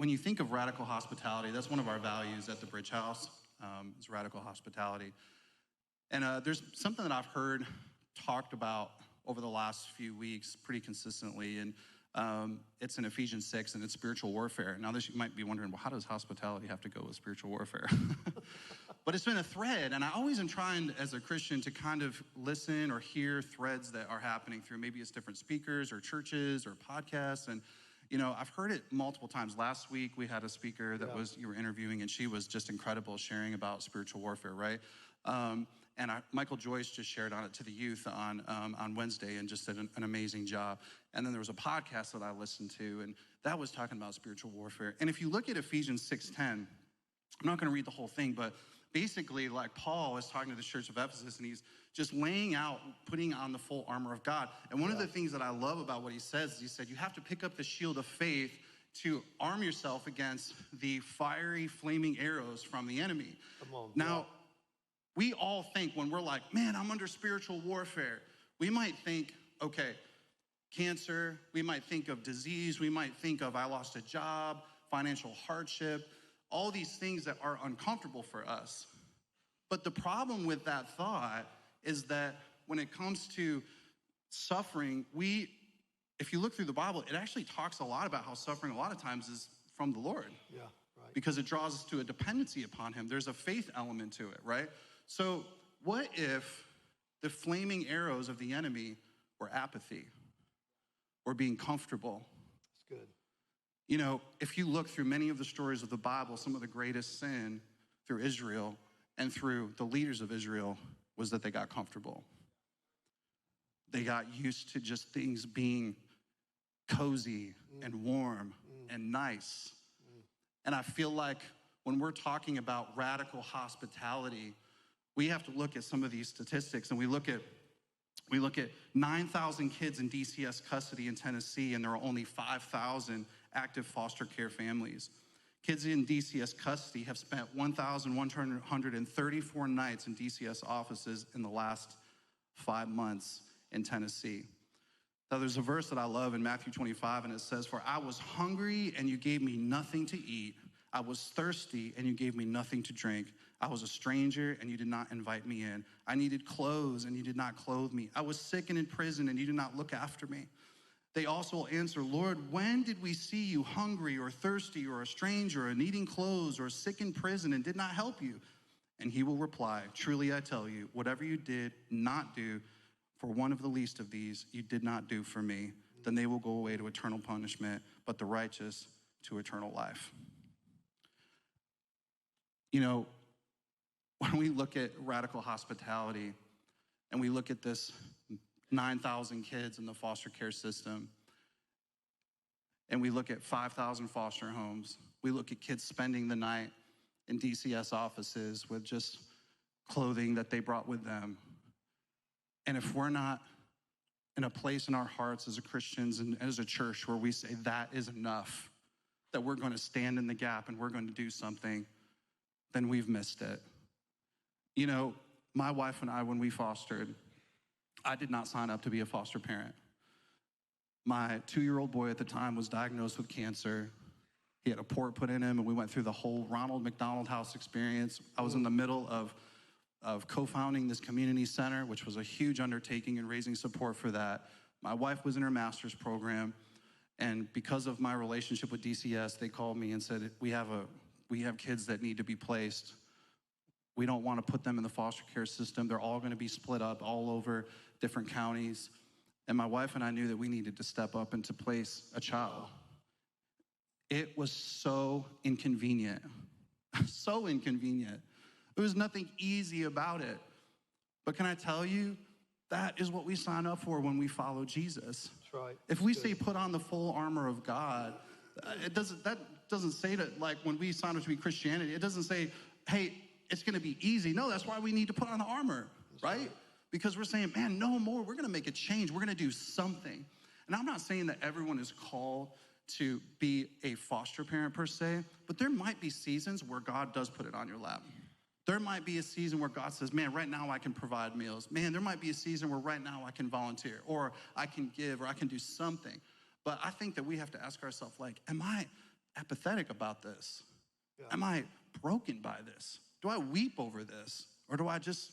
when you think of radical hospitality, that's one of our values at the Bridge House, is radical hospitality. And there's something that I've heard talked about over the last few weeks pretty consistently, and it's in Ephesians 6, and it's spiritual warfare. Now, you might be wondering, well, how does hospitality have to go with spiritual warfare? But it's been a thread, and I always am trying as a Christian to kind of listen or hear threads that are happening through maybe it's different speakers or churches or podcasts. And, you know, I've heard it multiple times. Last week, we had a speaker that you were interviewing, and she was just incredible sharing about spiritual warfare, right? And Michael Joyce just shared on it to the youth on Wednesday and just did an amazing job. And then there was a podcast that I listened to, and that was talking about spiritual warfare. And if you look at Ephesians 6:10, I'm not going to read the whole thing, but basically, like Paul is talking to the church of Ephesus, and he's just laying out, putting on the full armor of God. And one of the things that I love about what he says is he said, you have to pick up the shield of faith to arm yourself against the fiery, flaming arrows from the enemy. Come on. Now, we all think when we're like, man, I'm under spiritual warfare, we might think, okay, cancer, we might think of disease, we might think of I lost a job, financial hardship, all these things that are uncomfortable for us. But the problem with that thought is that when it comes to suffering, if you look through the Bible, it actually talks a lot about how suffering a lot of times is from the Lord. Yeah, right. Because it draws us to a dependency upon him. There's a faith element to it, right? So what if the flaming arrows of the enemy were apathy or being comfortable? That's good. You know, if you look through many of the stories of the Bible, some of the greatest sin through Israel and through the leaders of Israel was that they got comfortable. They got used to just things being cozy and warm and nice. And I feel like when we're talking about radical hospitality, we have to look at some of these statistics, and we look at 9,000 kids in DCS custody in Tennessee, and there are only 5,000 active foster care families. Kids in DCS custody have spent 1,134 nights in DCS offices in the last 5 months in Tennessee. Now, there's a verse that I love in Matthew 25, and it says, "For I was hungry, and you gave me nothing to eat. I was thirsty, and you gave me nothing to drink. I was a stranger, and you did not invite me in. I needed clothes, and you did not clothe me. I was sick and in prison, and you did not look after me." They also will answer, "Lord, when did we see you hungry or thirsty or a stranger or needing clothes or sick in prison and did not help you?" And he will reply, "Truly I tell you, whatever you did not do for one of the least of these, you did not do for me." Then they will go away to eternal punishment, but the righteous to eternal life. You know, when we look at radical hospitality and we look at this 9,000 kids in the foster care system, and we look at 5,000 foster homes, we look at kids spending the night in DCS offices with just clothing that they brought with them. And if we're not in a place in our hearts as Christians and as a church where we say that is enough, that we're going to stand in the gap and we're going to do something, then we've missed it. You know, my wife and I, when we fostered, I did not sign up to be a foster parent. My 2-year-old boy at the time was diagnosed with cancer. He had a port put in him, and we went through the whole Ronald McDonald House experience. I was in the middle of co-founding this community center, which was a huge undertaking and raising support for that. My wife was in her master's program, and because of my relationship with DCS, they called me and said, we have kids that need to be placed. We don't want to put them in the foster care system. They're all going to be split up all over different counties. And my wife and I knew that we needed to step up and to place a child. It was so inconvenient, so inconvenient. There was nothing easy about it. But can I tell you, that is what we sign up for when we follow Jesus. That's right. If we say put on the full armor of God, that doesn't say that, like when we sign up to be Christianity, it doesn't say, hey, it's going to be easy. No, that's why we need to put on the armor, right? Because we're saying, man, no more. We're going to make a change. We're going to do something. And I'm not saying that everyone is called to be a foster parent per se, but there might be seasons where God does put it on your lap. There might be a season where God says, man, right now I can provide meals. Man, there might be a season where right now I can volunteer, or I can give, or I can do something. But I think that we have to ask ourselves, like, am I apathetic about this? Yeah. Am I broken by this? Do I weep over this? Or do I just